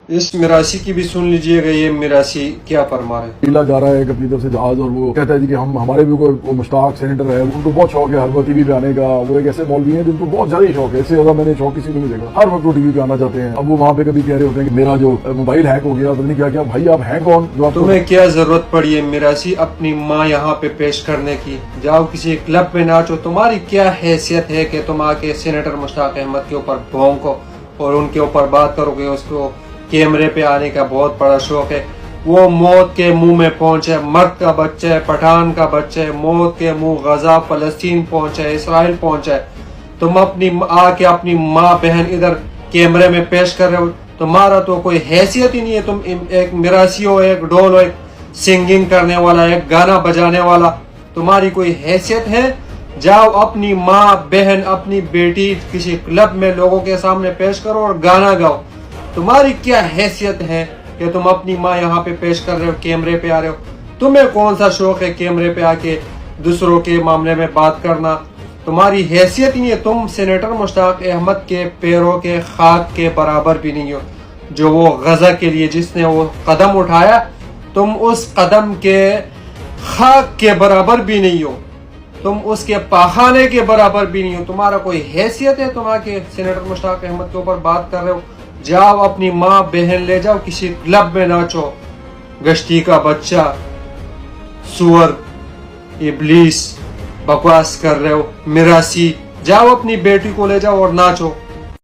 اس میراثی کی بھی سن لیجئے گا یہ میراثی کیا فرما رہے ہیں۔ پیلا جا رہا ہے ایک اپنی طرف سے جہاز، اور وہ کہتا ہے جی کہ ہمارے بھی کوئی مشتاق سینیٹر ہے، ان کو بہت شوق ہے ہر وقت ٹی وی پہ آنے کا۔ وہ ایک ایسے مولوی ہیں جن کو بہت زیادہ شوق ہے، اس سے زیادہ میں نے شوق کسی کو نہیں دیکھا، ہر وقت وہ ٹی وی پہ آنا چاہتے ہیں۔ اب وہ وہاں پہ کبھی کہہ رہے ہوتے ہیں کہ میرا جو موبائل ہیک ہو گیا، پتہ نہیں کیا کیا۔ بھائی آپ ہیں کون جو آپ کو تمہیں کیا ضرورت پڑی ہے میراثی اپنی ماں یہاں پہ پیش کرنے کی؟ جاؤ کسی کلب میں ناچو، تمہاری کیا حیثیت ہے کہ تم آ کے سینیٹر مشتاق احمد کے اوپر بھونکو اور ان کے اوپر بات کرو گے؟ اس کو کیمرے پہ آنے کا بہت بڑا شوق ہے، وہ موت کے منہ میں پہنچے، مرد کا بچہ ہے، پٹھان کا بچہ ہے، موت کے منہ غزہ فلسطین پہنچا ہے، اسرائیل پہنچا ہے، تم اپنی آ کے اپنی ماں بہن ادھر کیمرے میں پیش کر رہے ہو؟ تمہارا تو کوئی حیثیت ہی نہیں ہے، تم ایک میراثی ہو، ایک ڈول ہو، ایک سنگنگ کرنے والا، ایک گانا بجانے والا، تمہاری کوئی حیثیت ہے؟ جاؤ اپنی ماں بہن اپنی بیٹی کسی کلب میں لوگوں کے سامنے پیش کرو اور گانا گاؤ۔ تمہاری کیا حیثیت ہے کہ تم اپنی ماں یہاں پہ پیش کر رہے ہو، کیمرے پہ آ رہے ہو؟ تمہیں کون سا شوق ہے کیمرے پہ آ کے دوسروں کے معاملے میں بات کرنا؟ تمہاری حیثیت ہی نہیں ہے، تم سینیٹر مشتاق احمد کے پیروں کے خاک کے برابر بھی نہیں ہو۔ جو وہ غزہ کے لیے جس نے وہ قدم اٹھایا، تم اس قدم کے خاک کے برابر بھی نہیں ہو، تم اس کے پاخانے کے برابر بھی نہیں ہو۔ تمہارا کوئی حیثیت ہے تم آ کے سینیٹر مشتاق احمد کے اوپر بات کر رہے ہو؟ جاؤ اپنی ماں بہن لے جاؤ کسی کلب میں ناچو، گشتی کا بچہ، سور، ابلیس، بکواس کر رہے ہو میراثی۔ جاؤ اپنی بیٹی کو لے جاؤ اور ناچو۔